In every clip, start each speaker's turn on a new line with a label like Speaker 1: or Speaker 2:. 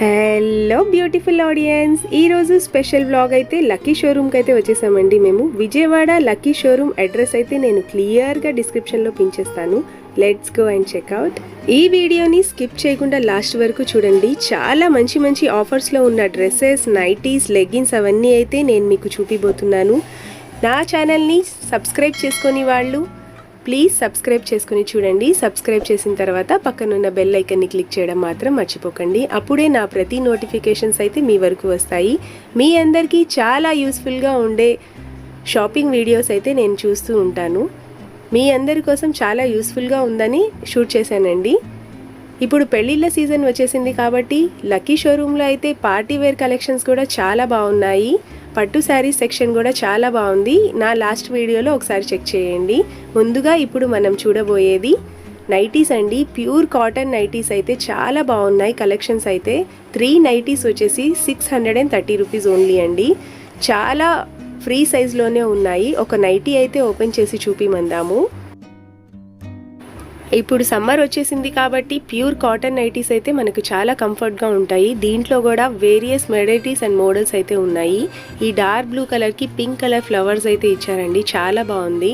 Speaker 1: Hello beautiful audience, ఈరోజు special vlog అయితే lucky షోరూమ్కి అయితే వచ్చేసామండి. మేము విజయవాడ లక్కీ షోరూమ్ అడ్రస్ అయితే నేను క్లియర్గా డిస్క్రిప్షన్లో పించేస్తాను. Let's go and check out. ఈ వీడియోని స్కిప్ చేయకుండా లాస్ట్ వరకు చూడండి. చాలా మంచి మంచి ఆఫర్స్లో ఉన్న డ్రెస్సెస్, నైటీస్, లెగ్గిన్స్ అవన్నీ అయితే నేను మీకు చూపిపోతున్నాను. నా ఛానల్ని సబ్స్క్రైబ్ చేసుకొని వాళ్ళు ప్లీజ్ సబ్స్క్రైబ్ చేసుకుని చూడండి. సబ్స్క్రైబ్ చేసిన తర్వాత పక్కనున్న బెల్ ఐకన్ని క్లిక్ చేయడం మాత్రం మర్చిపోకండి. అప్పుడే నా ప్రతి నోటిఫికేషన్స్ అయితే మీ వరకు వస్తాయి. మీ అందరికీ చాలా యూస్ఫుల్గా ఉండే షాపింగ్ వీడియోస్ అయితే నేను చూస్తూ ఉంటాను. మీ అందరి కోసం చాలా యూస్ఫుల్గా ఉందని షూట్ చేశానండి. ఇప్పుడు పెళ్ళిళ్ళ సీజన్ వచ్చేసింది కాబట్టి లక్కీ షోరూంలో అయితే పార్టీ వేర్ కలెక్షన్స్ కూడా చాలా బాగున్నాయి. పట్టు శారీస్ సెక్షన్ కూడా చాలా బాగుంది. నా లాస్ట్ వీడియోలో ఒకసారి చెక్ చేయండి. ముందుగా ఇప్పుడు మనం చూడబోయేది నైటీస్ అండి. ప్యూర్ కాటన్ నైటీస్ అయితే చాలా బాగున్నాయి. కలెక్షన్స్ అయితే 3 నైటీస్ వచ్చేసి 630 రూపీస్ ఓన్లీ అండి. చాలా ఫ్రీ సైజ్లోనే ఉన్నాయి. ఒక నైటీ అయితే ఓపెన్ చేసి చూపిమందాము. ఇప్పుడు సమ్మర్ వచ్చేసింది కాబట్టి ప్యూర్ కాటన్ నైటీస్ అయితే మనకు చాలా కంఫర్ట్గా ఉంటాయి. దీంట్లో కూడా వేరియస్ వెరైటీస్ అండ్ మోడల్స్ అయితే ఉన్నాయి. ఈ డార్క్ బ్లూ కలర్కి పింక్ కలర్ ఫ్లవర్స్ అయితే ఇచ్చారండి, చాలా బాగుంది.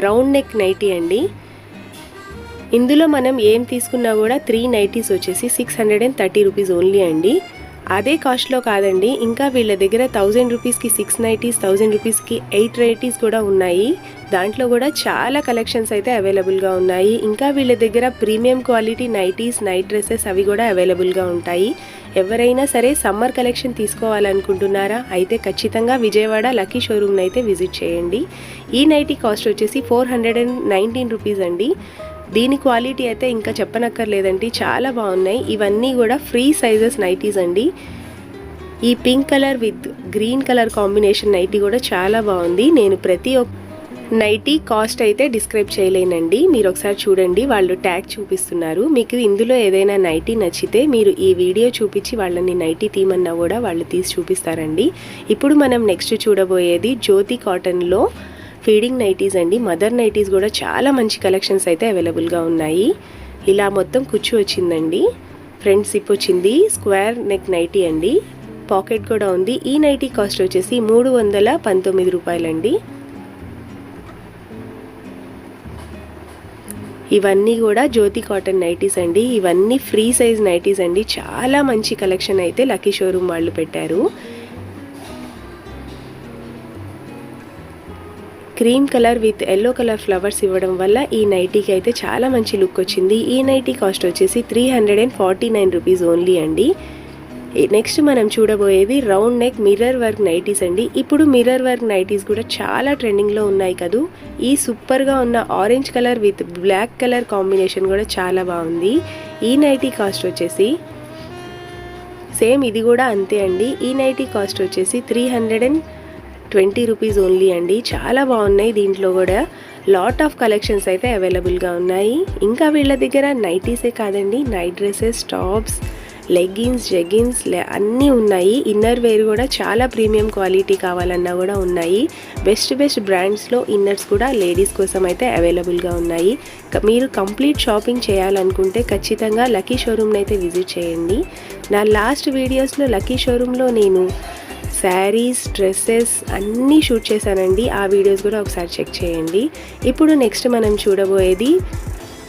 Speaker 1: రౌండ్ నెక్ నైటీ అండి. ఇందులో మనం ఏం తీసుకున్నా కూడా 3 నైటీస్ వచ్చేసి 630 రూపీస్ ఓన్లీ అండి. అదే కాస్ట్లో కాదండి, ఇంకా వీళ్ళ దగ్గర 1000 రూపీస్కి 6 నైటీస్, 1000 రూపీస్కి 8 నైటీస్ కూడా ఉన్నాయి. దాంట్లో కూడా చాలా కలెక్షన్స్ అయితే అవైలబుల్గా ఉన్నాయి. ఇంకా వీళ్ళ దగ్గర premium quality nighties, night dresses అవి కూడా అవైలబుల్గా ఉంటాయి. ఎవరైనా సరే సమ్మర్ కలెక్షన్ తీసుకోవాలనుకుంటున్నారా అయితే ఖచ్చితంగా విజయవాడ లక్కీ షోరూమ్ని అయితే విజిట్ చేయండి. ఈ నైటీ కాస్ట్ వచ్చేసి 419 రూపీస్ అండి. దీని క్వాలిటీ అయితే ఇంకా చెప్పనక్కర్లేదండి, చాలా బాగున్నాయి. ఇవన్నీ కూడా ఫ్రీ సైజెస్ నైటీస్ అండి. ఈ pink colour with green colour combination nighty కూడా చాలా బాగుంది. నేను ప్రతి ఒక్క నైటీ కాస్ట్ అయితే డిస్క్రైబ్ చేయలేనండి. మీరు ఒకసారి చూడండి, వాళ్ళు ట్యాగ్ చూపిస్తున్నారు. మీకు ఇందులో ఏదైనా నైటీ నచ్చితే మీరు ఈ వీడియో చూపించి వాళ్ళని నైటీ తీయమన్నా కూడా వాళ్ళు తీసి చూపిస్తారండి. ఇప్పుడు మనం నెక్స్ట్ చూడబోయేది జ్యోతి కాటన్లో ఫీడింగ్ నైటీస్ అండి. మదర్ నైటీస్ కూడా చాలా మంచి కలెక్షన్స్ అయితే అవైలబుల్గా ఉన్నాయి. ఇలా మొత్తం కుచ్చు వచ్చిందండి, ఫ్రంట్ సిప్ వచ్చింది, స్క్వేర్ నెక్ నైటీ అండి, పాకెట్ కూడా ఉంది. ఈ నైటీ కాస్ట్ వచ్చేసి 319 రూపాయలండి. ఇవన్నీ కూడా జ్యోతి కాటన్ నైటీస్ అండి. ఇవన్నీ ఫ్రీ సైజ్ నైటీస్ అండి. చాలా మంచి కలెక్షన్ అయితే లక్కీ షోరూమ్ వాళ్ళు పెట్టారు. Cream colour with yellow colour flowers ఇవ్వడం వల్ల ఈ నైటీకి అయితే చాలా మంచి లుక్ వచ్చింది. ఈ నైటీ కాస్ట్ వచ్చేసి 349 రూపీస్ ఓన్లీ అండి. నెక్స్ట్ మనం చూడబోయేది round neck mirror work nighties అండి. ఇప్పుడు మిర్రర్ వర్క్ నైటీస్ కూడా చాలా ట్రెండింగ్లో ఉన్నాయి కదూ. ఈ సూపర్గా ఉన్న orange colour with black colour combination కూడా చాలా బాగుంది. ఈ నైటీ కాస్ట్ వచ్చేసి సేమ్ ఇది కూడా అంతే అండి. ఈ నైటీ కాస్ట్ వచ్చేసి 320 రూపీస్ ఓన్లీ అండి. చాలా బాగున్నాయి. దీంట్లో కూడా లాట్ ఆఫ్ కలెక్షన్స్ అయితే అవైలబుల్గా ఉన్నాయి. ఇంకా వీళ్ళ దగ్గర నైటీసే కాదండి, night dresses, tops, leggings, jeggings అన్నీ ఉన్నాయి. ఇన్నర్ వేర్ కూడా చాలా ప్రీమియం క్వాలిటీ కావాలన్నా కూడా ఉన్నాయి. బెస్ట్ బ్రాండ్స్లో ఇన్నర్స్ కూడా లేడీస్ కోసం అయితే అవైలబుల్గా ఉన్నాయి. మీరు కంప్లీట్ షాపింగ్ చేయాలనుకుంటే ఖచ్చితంగా లక్కీ షోరూమ్ని అయితే విజిట్ చేయండి. నా లాస్ట్ వీడియోస్లో లక్కీ షోరూంలో నేను శారీస్, డ్రెస్సెస్ అన్నీ షూట్ చేశానండి. ఆ వీడియోస్ కూడా ఒకసారి చెక్ చేయండి. ఇప్పుడు నెక్స్ట్ మనం చూడబోయేది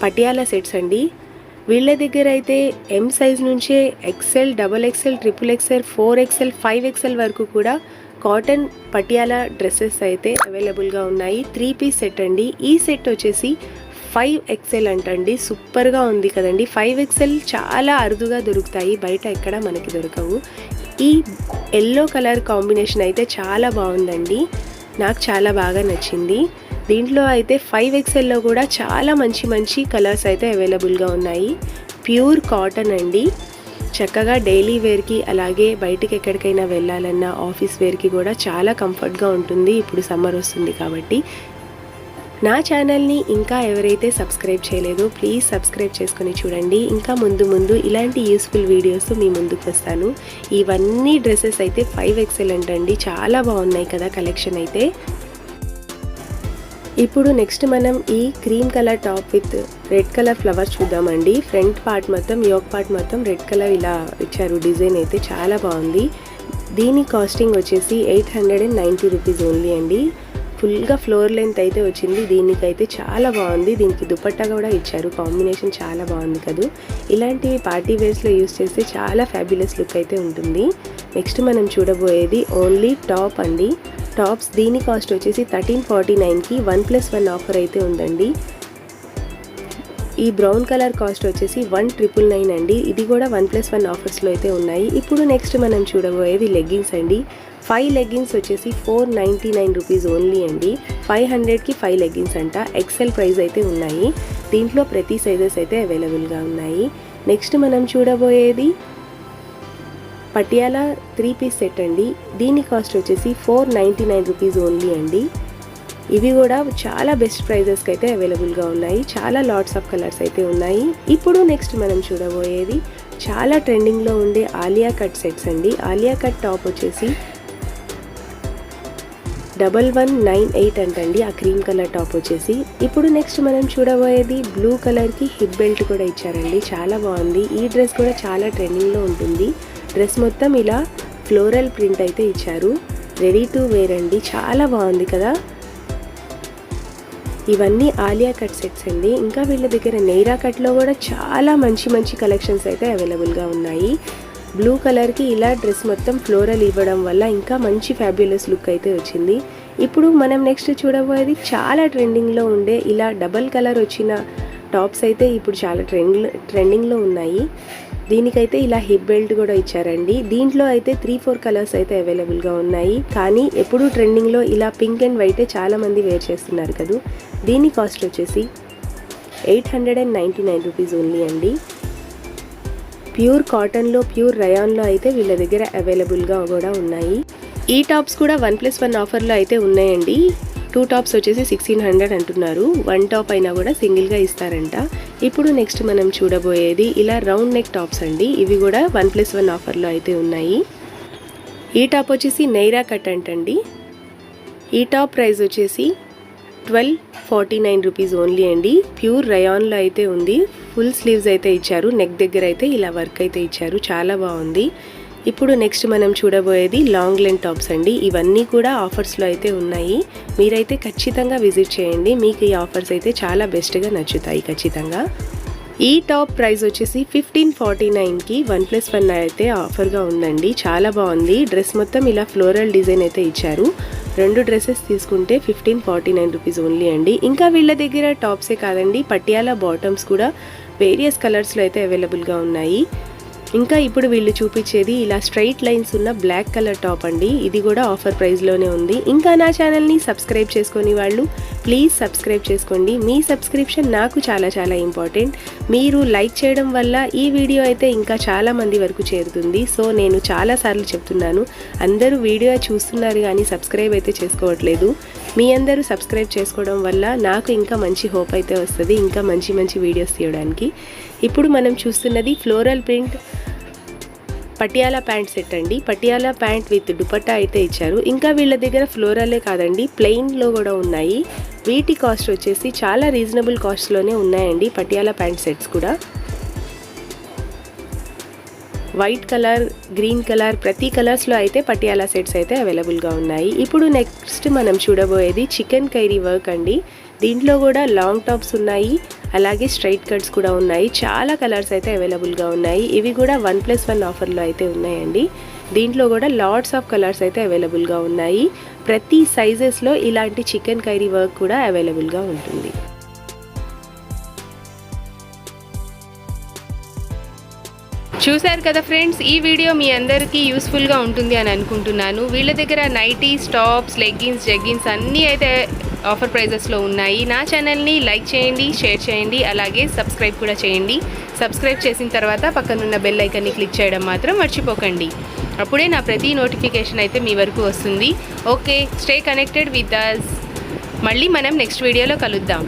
Speaker 1: పటియాలా సెట్స్ అండి. వీళ్ళ దగ్గర అయితే ఎం సైజ్ నుంచే XL, XXL, XXL, 4XL, 5XL వరకు కూడా కాటన్ పటియాలా డ్రెస్సెస్ అయితే అవైలబుల్గా ఉన్నాయి. 3 పీస్ సెట్ అండి. ఈ సెట్ వచ్చేసి 5XL అంటండి. సూపర్గా ఉంది కదండి. 5XL చాలా అరుదుగా దొరుకుతాయి, బయట ఎక్కడ మనకి దొరకవు. ఈ ఎల్లో కలర్ కాంబినేషన్ అయితే చాలా బాగుందండి, నాకు చాలా బాగా నచ్చింది. దీంట్లో అయితే 5XLలో కూడా చాలా మంచి కలర్స్ అయితే అవైలబుల్గా ఉన్నాయి. ప్యూర్ కాటన్ అండి. చక్కగా డైలీ వేర్కి, అలాగే బయటికి ఎక్కడికైనా వెళ్ళాలన్నా ఆఫీస్ వేర్కి కూడా చాలా కంఫర్ట్గా ఉంటుంది. ఇప్పుడు సమ్మర్ వస్తుంది కాబట్టి. నా ఛానల్ని ఇంకా ఎవరైతే సబ్స్క్రైబ్ చేయలేదో ప్లీజ్ సబ్స్క్రైబ్ చేసుకొని చూడండి. ఇంకా ముందు ఇలాంటి యూస్ఫుల్ వీడియోస్ మీ ముందుకు వస్తాను. ఇవన్నీ డ్రెస్సెస్ అయితే 5XL అంటండి. చాలా బాగున్నాయి కదా కలెక్షన్ అయితే. ఇప్పుడు నెక్స్ట్ మనం ఈ cream colour top with red colour flowers చూద్దామండి. ఫ్రంట్ పార్ట్ మొత్తం యోక్ పార్ట్ మొత్తం రెడ్ కలర్ ఇలా ఇచ్చారు. డిజైన్ అయితే చాలా బాగుంది. దీని కాస్టింగ్ వచ్చేసి 890 రూపీస్ ఓన్లీ అండి. ఫుల్గా ఫ్లోర్ లెంత్ అయితే వచ్చింది. దీనికైతే చాలా బాగుంది. దీనికి దుపట్టా కూడా ఇచ్చారు. కాంబినేషన్ చాలా బాగుంది కదా. ఇలాంటివి పార్టీ వేర్స్లో యూస్ చేస్తే చాలా ఫ్యాబ్యులస్ లుక్ అయితే ఉంటుంది. నెక్స్ట్ మనం చూడబోయేది ఓన్లీ టాప్ అండి. టాప్స్ దీని కాస్ట్ వచ్చేసి 1349కి 1+1 ఆఫర్ అయితే ఉందండి. ఈ బ్రౌన్ కలర్ కాస్ట్ వచ్చేసి 1999 అండి. ఇది కూడా 1+1 ఆఫర్స్లో అయితే ఉన్నాయి. ఇప్పుడు నెక్స్ట్ మనం చూడబోయేది లెగ్గిన్స్ అండి. 5 లెగ్గిన్స్ వచ్చేసి 499 రూపీస్ ఓన్లీ అండి. 500కి 5 లెగ్గిన్స్ అంట. ఎక్సెల్ ప్రైస్ అయితే ఉన్నాయి. దీంట్లో ప్రతి సైజెస్ అయితే అవైలబుల్గా ఉన్నాయి. నెక్స్ట్ మనం చూడబోయేది పటియాలా 3 పీస్ సెట్ అండి. దీని కాస్ట్ వచ్చేసి 499 రూపీస్ ఓన్లీ అండి. ఇవి కూడా చాలా బెస్ట్ ప్రైజెస్కి అయితే అవైలబుల్గా ఉన్నాయి. చాలా లాట్స్ ఆఫ్ కలర్స్ అయితే ఉన్నాయి. ఇప్పుడు నెక్స్ట్ మనం చూడబోయేది చాలా ట్రెండింగ్లో ఉండే ఆలియా కట్ సెట్స్ అండి. ఆలియా కట్ టాప్ వచ్చేసి 1198 అంటండి ఆ క్రీమ్ కలర్ టాప్ వచ్చేసి. ఇప్పుడు నెక్స్ట్ మనం చూడబోయేది బ్లూ కలర్కి హిప్ బెల్ట్ కూడా ఇచ్చారండి. చాలా బాగుంది. ఈ డ్రెస్ కూడా చాలా ట్రెండింగ్లో ఉంటుంది. డ్రెస్ మొత్తం ఇలా ఫ్లోరల్ ప్రింట్ అయితే ఇచ్చారు. రెడీ టు వేర్ అండి. చాలా బాగుంది కదా. ఇవన్నీ ఆలియా కట్ సెట్స్ అండి. ఇంకా వీళ్ళ దగ్గర నైరా కట్లో కూడా చాలా మంచి కలెక్షన్స్ అయితే అవైలబుల్గా ఉన్నాయి. బ్లూ కలర్కి ఇలా డ్రెస్ మొత్తం ఫ్లోరల్ ఇవ్వడం వల్ల ఇంకా మంచి ఫ్యాబ్యులస్ లుక్ అయితే వచ్చింది. ఇప్పుడు మనం నెక్స్ట్ చూడబోయేది చాలా ట్రెండింగ్లో ఉండే ఇలా డబల్ కలర్ వచ్చిన టాప్స్ అయితే ఇప్పుడు చాలా ట్రెండింగ్లో ఉన్నాయి. దీనికైతే ఇలా హిప్ బెల్ట్ కూడా ఇచ్చారండి. దీంట్లో అయితే 3-4 కలర్స్ అయితే అవైలబుల్గా ఉన్నాయి. కానీ ఎప్పుడు ట్రెండింగ్లో ఇలా పింక్ అండ్ వైటే చాలామంది వేర్ చేస్తున్నారు కదా. దీని కాస్ట్ వచ్చేసి 899 రూపీస్ ఓన్లీ అండి. ప్యూర్ కాటన్లో ప్యూర్ రయాన్లో అయితే వీళ్ళ దగ్గర అవైలబుల్గా కూడా ఉన్నాయి. ఈ టాప్స్ కూడా 1+1 ఆఫర్లో అయితే ఉన్నాయండి. 2 టాప్స్ వచ్చేసి 1600 అంటున్నారు. 1 టాప్ అయినా కూడా సింగిల్గా ఇస్తారంట. ఇప్పుడు నెక్స్ట్ మనం చూడబోయేది ఇలా రౌండ్ నెక్ టాప్స్ అండి. ఇవి కూడా 1+1 ఆఫర్లో అయితే ఉన్నాయి. ఈ టాప్ వచ్చేసి నైరా కట్ అంటండి. ఈ టాప్ ప్రైస్ వచ్చేసి 1249 రూపీస్ ఓన్లీ అండి. ప్యూర్ రయాన్లో అయితే ఉంది. ఫుల్ స్లీవ్స్ అయితే ఇచ్చారు. నెక్ దగ్గర అయితే ఇలా వర్క్ అయితే ఇచ్చారు. చాలా బాగుంది. ఇప్పుడు నెక్స్ట్ మనం చూడబోయేది లాంగ్ లెంత్ టాప్స్ అండి. ఇవన్నీ కూడా ఆఫర్స్లో అయితే ఉన్నాయి. మీరైతే ఖచ్చితంగా విజిట్ చేయండి. మీకు ఈ ఆఫర్స్ అయితే చాలా బెస్ట్గా నచ్చుతాయి ఖచ్చితంగా. ఈ టాప్ ప్రైస్ వచ్చేసి 1549కి 1+1 అయితే ఆఫర్గా ఉందండి. చాలా బాగుంది. డ్రెస్ మొత్తం ఇలా ఫ్లోరల్ డిజైన్ అయితే ఇచ్చారు. 2 డ్రెస్సెస్ తీసుకుంటే 1549 రూపీస్ ఓన్లీ అండి. ఇంకా వీళ్ళ దగ్గర టాప్సే కాదండి, పటియాలా బాటమ్స్ కూడా వేరియస్ కలర్స్లో అయితే అవైలబుల్గా ఉన్నాయి. ఇంకా ఇప్పుడు వీళ్ళు చూపించేది ఇలా స్ట్రైట్ లైన్స్ ఉన్న బ్లాక్ కలర్ టాప్ అండి. ఇది కూడా ఆఫర్ ప్రైస్లోనే ఉంది. ఇంకా నా ఛానల్ని సబ్స్క్రైబ్ చేసుకొని వాళ్ళు ప్లీజ్ సబ్స్క్రైబ్ చేసుకోండి. మీ సబ్స్క్రిప్షన్ నాకు చాలా ఇంపార్టెంట్. మీరు లైక్ చేయడం వల్ల ఈ వీడియో అయితే ఇంకా చాలా మంది వరకు చేరుతుంది. సో నేను చాలాసార్లు చెప్తున్నాను, అందరూ వీడియో చూస్తున్నారు కానీ సబ్స్క్రైబ్ అయితే చేసుకోవట్లేదు. మీ అందరూ సబ్స్క్రైబ్ చేసుకోవడం వల్ల నాకు ఇంకా మంచి హోప్ అయితే వస్తుంది, ఇంకా మంచి వీడియోస్ తీయడానికి. ఇప్పుడు మనం చూస్తున్నది floral print Patiala pant set అండి. పటియాలా ప్యాంట్ విత్ దుపట్టా అయితే ఇచ్చారు. ఇంకా వీళ్ళ దగ్గర ఫ్లోరలే కాదండి, ప్లెయిన్లో కూడా ఉన్నాయి. వీటి కాస్ట్ వచ్చేసి చాలా రీజనబుల్ కాస్ట్లోనే ఉన్నాయండి పటియాలా ప్యాంట్ సెట్స్ కూడా. వైట్ కలర్, గ్రీన్ కలర్, ప్రతి కలర్స్లో అయితే పటియాలా సెట్స్ అయితే అవైలబుల్గా ఉన్నాయి. ఇప్పుడు నెక్స్ట్ మనం చూడబోయేది చికెన్ కైరీ వర్క్ అండి. దీంట్లో కూడా లాంగ్ టాప్స్ ఉన్నాయి, అలాగే స్ట్రైట్ కట్స్ కూడా ఉన్నాయి. చాలా కలర్స్ అయితే అవైలబుల్గా ఉన్నాయి. ఇవి కూడా 1+1 ఆఫర్లో అయితే ఉన్నాయండి. దీంట్లో కూడా లాట్స్ ఆఫ్ కలర్స్ అయితే అవైలబుల్గా ఉన్నాయి. ప్రతి సైజెస్లో ఇలాంటి చికెన్ కైరీ వర్క్ కూడా అవైలబుల్గా ఉంటుంది. చూశారు కదా ఫ్రెండ్స్, ఈ వీడియో మీ అందరికీ యూస్ఫుల్గా ఉంటుంది అని అనుకుంటున్నాను. వీళ్ళ దగ్గర నైటీస్, టాప్స్, లెగ్గిన్స్, జెగ్గిన్స్ అన్నీ అయితే ఆఫర్ ప్రైజెస్లో ఉన్నాయి. నా ఛానల్ని లైక్ చేయండి, షేర్ చేయండి, అలాగే సబ్స్క్రైబ్ కూడా చేయండి. సబ్స్క్రైబ్ చేసిన తర్వాత పక్కనున్న బెల్ ఐకాన్ని క్లిక్ చేయడం మాత్రం మర్చిపోకండి. అప్పుడే నా ప్రతి నోటిఫికేషన్ అయితే మీ వరకు వస్తుంది. Okay, stay connected with us. మళ్ళీ మనం నెక్స్ట్ వీడియోలో కలుద్దాం.